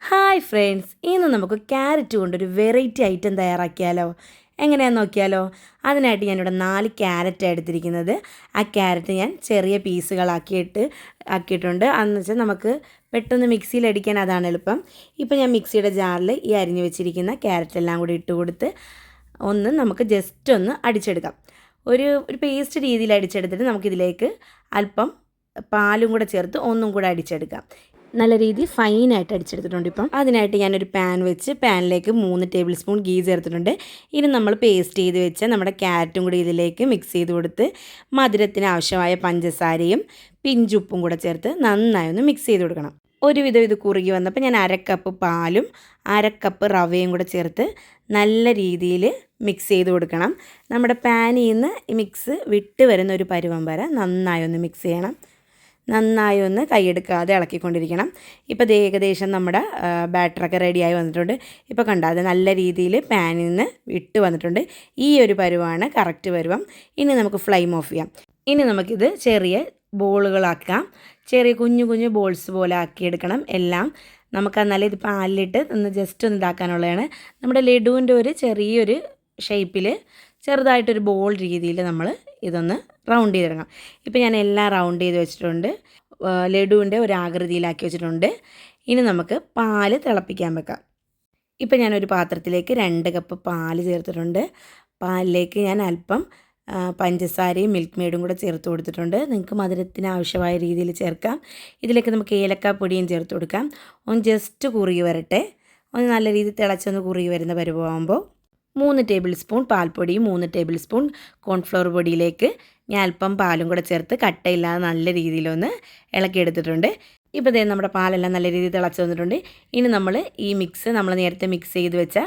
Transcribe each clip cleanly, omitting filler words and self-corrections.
Hi friends, ഇന്ന് നമുക്ക് carrot കൊണ്ടൊരു വെറൈറ്റി ഐറ്റം തയ്യാറാക്കിയാലോ? എങ്ങനെയാണെന്ന് നോക്കിയാലോ? അതിനായിട്ട് ഞാനിവിടെ 4 ക്യാരറ്റ് എടുത്തിരിക്കുന്നത്. ആ ക്യാരറ്റ് ഞാൻ ചെറിയ ആക്കിയിട്ടുണ്ട്. അതെന്ന് വെച്ചാൽ നമുക്ക് പെട്ടെന്ന് മിക്സിയിൽ അടിക്കാൻ അതാണ് എളുപ്പം. ഇപ്പോൾ ഞാൻ മിക്സിയുടെ ജാറിൽ ഈ അരിഞ്ഞു വെച്ചിരിക്കുന്ന ക്യാരറ്റ് എല്ലാം കൂടി ഇട്ട് കൊടുത്ത് നമുക്ക് ജസ്റ്റ് ഒന്ന് അടിച്ചെടുക്കാം. ഒരു പേസ്റ്റ് രീതിയിൽ അടിച്ചെടുത്തിട്ട് നമുക്കിതിലേക്ക് അല്പം പാലും കൂടെ ചേർത്ത് ഒന്നും കൂടെ അടിച്ചെടുക്കാം. നല്ല രീതിയിൽ ഫൈനായിട്ട് അടിച്ചെടുത്തിട്ടുണ്ട്. ഇപ്പം അതിനായിട്ട് ഞാനൊരു പാൻ വെച്ച് പാനിലേക്ക് 3 ടേബിൾ സ്പൂൺ ഗീ ചേർത്തിട്ടുണ്ട്. ഇനി നമ്മൾ പേസ്റ്റ് ചെയ്ത് വെച്ച നമ്മുടെ ക്യാരറ്റും കൂടി ഇതിലേക്ക് മിക്സ് ചെയ്ത് കൊടുത്ത് മധുരത്തിന് ആവശ്യമായ പഞ്ചസാരയും പിഞ്ചുപ്പും കൂടെ ചേർത്ത് നന്നായി ഒന്ന് മിക്സ് ചെയ്ത് കൊടുക്കണം. ഒരുവിധം ഇത് കുറുകി വന്നപ്പോൾ ഞാൻ 1/2 കപ്പ് പാലും 1/2 കപ്പ് റവയും കൂടെ ചേർത്ത് നല്ല രീതിയിൽ മിക്സ് ചെയ്ത് കൊടുക്കണം. നമ്മുടെ പാനിൽ നിന്ന് മിക്സ് വിട്ട് വരുന്ന ഒരു പരുവം വരെ നന്നായി ഒന്ന് മിക്സ് ചെയ്യണം. നന്നായി ഒന്ന് കൈയെടുക്കാതെ ഇളക്കിക്കൊണ്ടിരിക്കണം. ഇപ്പോൾ ഏകദേശം നമ്മുടെ ബാറ്ററൊക്കെ റെഡിയായി വന്നിട്ടുണ്ട്. ഇപ്പോൾ കണ്ടോ, അത് നല്ല രീതിയിൽ പാനിൽ നിന്ന് വിട്ട് വന്നിട്ടുണ്ട്. ഈ ഒരു പരുവമാണ് കറക്റ്റ് പരുവം. ഇനി നമുക്ക് ഫ്ലെയിം ഓഫ് ചെയ്യാം. ഇനി നമുക്കിത് ചെറിയ ബോളുകളാക്കാം. ചെറിയ കുഞ്ഞു കുഞ്ഞു ബോൾസ് പോലെ ആക്കിയെടുക്കണം എല്ലാം. നമുക്ക് എന്നാലും ഇത് പാലിലിട്ട് ജസ്റ്റ് ഒന്ന് ഇതാക്കാനുള്ളതാണ്. നമ്മുടെ ലഡുവിൻ്റെ ഒരു ചെറിയൊരു ഷേപ്പിൽ ചെറുതായിട്ടൊരു ബോൾ രീതിയിൽ നമ്മൾ ഇതൊന്ന് റൗണ്ട് ചെയ്തെടുക്കണം. ഇപ്പോൾ ഞാൻ എല്ലാം റൗണ്ട് ചെയ്ത് വെച്ചിട്ടുണ്ട്. ലഡുവിൻ്റെ ഒരു ആകൃതിയിലാക്കി വെച്ചിട്ടുണ്ട്. ഇനി നമുക്ക് പാല് തിളപ്പിക്കാൻ വെക്കാം. ഇപ്പോൾ ഞാനൊരു പാത്രത്തിലേക്ക് 2 കപ്പ് പാല് ചേർത്തിട്ടുണ്ട്. പാലിലേക്ക് ഞാൻ അല്പം പഞ്ചസാരയും മിൽക്ക് മെയ്ഡും കൂടെ ചേർത്ത് കൊടുത്തിട്ടുണ്ട്. നിങ്ങൾക്ക് മധുരത്തിന് ആവശ്യമായ രീതിയിൽ ചേർക്കാം. ഇതിലേക്ക് നമുക്ക് ഏലക്കാപ്പൊടിയും ചേർത്ത് കൊടുക്കാം. ഒന്ന് ജസ്റ്റ് കുറുകി വരട്ടെ. ഒന്ന് നല്ല രീതിയിൽ തിളച്ചൊന്ന് കുറുകി വരുന്ന പരുവമാകുമ്പോൾ 3 ടേബിൾ സ്പൂൺ പാൽപ്പൊടിയും 3 ടേബിൾ സ്പൂൺ കോൺഫ്ലവർ പൊടിയിലേക്ക് ഞാൻ അല്പം പാലും കൂടെ ചേർത്ത് കട്ടയില്ലാതെ നല്ല രീതിയിലൊന്ന് ഇളക്കിയെടുത്തിട്ടുണ്ട്. ഇപ്പോൾ നമ്മുടെ പാലെല്ലാം നല്ല രീതിയിൽ തിളച്ച് വന്നിട്ടുണ്ട്. ഇനി നമ്മൾ നേരത്തെ മിക്സ് ചെയ്ത് വെച്ച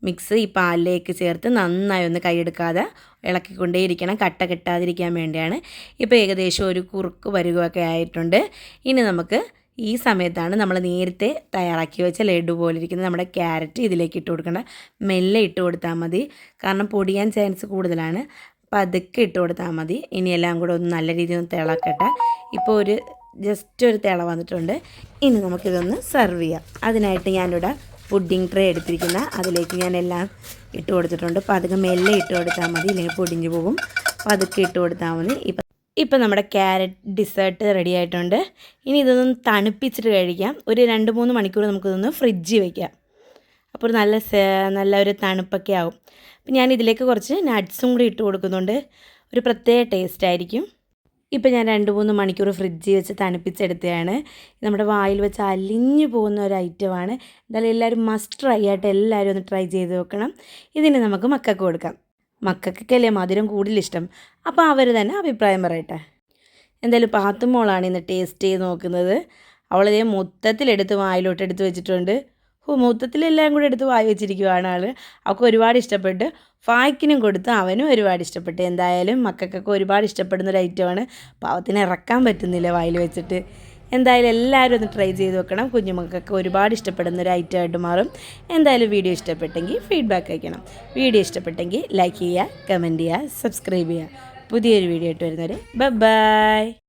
മിക്സ് ഈ പാലിലേക്ക് ചേർത്ത് നന്നായി ഒന്ന് കൈയെടുക്കാതെ ഇളക്കിക്കൊണ്ടേയിരിക്കണം. കട്ട കെട്ടാതിരിക്കാൻ വേണ്ടിയാണ്. ഇപ്പോൾ ഏകദേശം ഒരു കുറുക്ക് പരുവമൊക്കെ ആയിട്ടുണ്ട്. ഇനി നമുക്ക് ഈ സമയത്താണ് നമ്മൾ നേരത്തെ തയ്യാറാക്കി വെച്ച ലഡു പോലെ ഇരിക്കുന്ന നമ്മുടെ ക്യാരറ്റ് ഇതിലേക്ക് ഇട്ട് കൊടുക്കേണ്ട. മെല്ലെ ഇട്ട് കൊടുത്താൽ മതി, കാരണം പൊടിയാൻ ചാൻസ് കൂടുതലാണ്. പതുക്കെ ഇട്ട് കൊടുത്താൽ മതി. ഇനി എല്ലാം കൂടെ ഒന്ന് നല്ല രീതിയിൽ ഒന്ന് തിളക്കട്ടെ. ഇപ്പോൾ ജസ്റ്റ് ഒരു തിള വന്നിട്ടുണ്ട്. ഇനി നമുക്കിതൊന്ന് സെർവ് ചെയ്യാം. അതിനായിട്ട് ഞാനിവിടെ പുഡിംഗ് ട്രേ എടുത്തിരിക്കുന്ന അതിലേക്ക് ഞാൻ എല്ലാം ഇട്ട് കൊടുത്തിട്ടുണ്ട്. പതുക്കെ മെല്ലെ ഇട്ട് കൊടുത്താൽ മതി, ഇല്ലെങ്കിൽ പൊടിഞ്ഞു പോകും. പതുക്കെ ഇട്ട് കൊടുത്താൽ മതി. ഇപ്പോൾ നമ്മുടെ ക്യാരറ്റ് ഡിസേർട്ട് റെഡി ആയിട്ടുണ്ട്. ഇനി ഇതൊന്ന് തണുപ്പിച്ചിട്ട് കഴിക്കാം. ഒരു 2-3 മണിക്കൂർ നമുക്കിതൊന്ന് ഫ്രിഡ്ജിൽ വയ്ക്കാം. അപ്പോൾ നല്ലൊരു തണുപ്പൊക്കെ ആവും. അപ്പോൾ ഞാൻ ഇതിലേക്ക് കുറച്ച് നട്ട്സും കൂടി ഇട്ട് കൊടുക്കുന്നുണ്ട്. ഒരു പ്രത്യേക ടേസ്റ്റ് ആയിരിക്കും. ഇപ്പോൾ ഞാൻ 2-3 മണിക്കൂർ ഫ്രിഡ്ജിൽ വെച്ച് തണുപ്പിച്ചെടുത്തതാണ്. നമ്മുടെ വായിൽ വെച്ച് അലിഞ്ഞു പോകുന്ന ഒരു ഐറ്റമാണ്. എന്തായാലും എല്ലാവരും മസ്റ്റ് ട്രൈ ആയിട്ട് എല്ലാവരും ഒന്ന് ട്രൈ ചെയ്ത് നോക്കണം. ഇതിന് നമുക്ക് മക്കൾക്ക് കൊടുക്കാം. മക്കൾക്കൊക്കെയല്ലേ മധുരം കൂടുതലിഷ്ടം. അപ്പോൾ അവർ തന്നെ അഭിപ്രായം പറയട്ടെ. എന്തായാലും പാത്തുമോളാണ് ഇന്ന് ടേസ്റ്റ് ചെയ്ത് നോക്കുന്നത്. അവളതേ മൊത്തത്തിലെടുത്ത് വായിലോട്ട് എടുത്ത് വെച്ചിട്ടുണ്ട്. മൊത്തത്തിലെല്ലാം കൂടെ എടുത്ത് വായി വെച്ചിരിക്കുവാണ് ആൾ. അവൾക്ക് ഒരുപാട് ഇഷ്ടപ്പെട്ട്. ഫായ്ക്കിനും കൊടുത്ത് അവനും ഒരുപാട് ഇഷ്ടപ്പെട്ടു. എന്തായാലും മക്കൾക്കൊക്കെ ഒരുപാട് ഇഷ്ടപ്പെടുന്നൊരു ഐറ്റമാണ്. പാവത്തിന് ഇറക്കാൻ പറ്റുന്നില്ല വായിൽ വെച്ചിട്ട്. എന്തായാലും എല്ലാവരും ഒന്ന് ട്രൈ ചെയ്ത് നോക്കണം. കുഞ്ഞുമക്കൾക്ക് ഒരുപാട് ഇഷ്ടപ്പെടുന്നൊരു ഐറ്റമായിട്ട് മാറും. എന്തായാലും വീഡിയോ ഇഷ്ടപ്പെട്ടെങ്കിൽ ഫീഡ്ബാക്ക് അയക്കണം. വീഡിയോ ഇഷ്ടപ്പെട്ടെങ്കിൽ ലൈക്ക് ചെയ്യുക, കമൻറ്റ് ചെയ്യുക, സബ്സ്ക്രൈബ് ചെയ്യുക. പുതിയൊരു വീഡിയോ ആയിട്ട് വരുന്നവരെ ബൈ.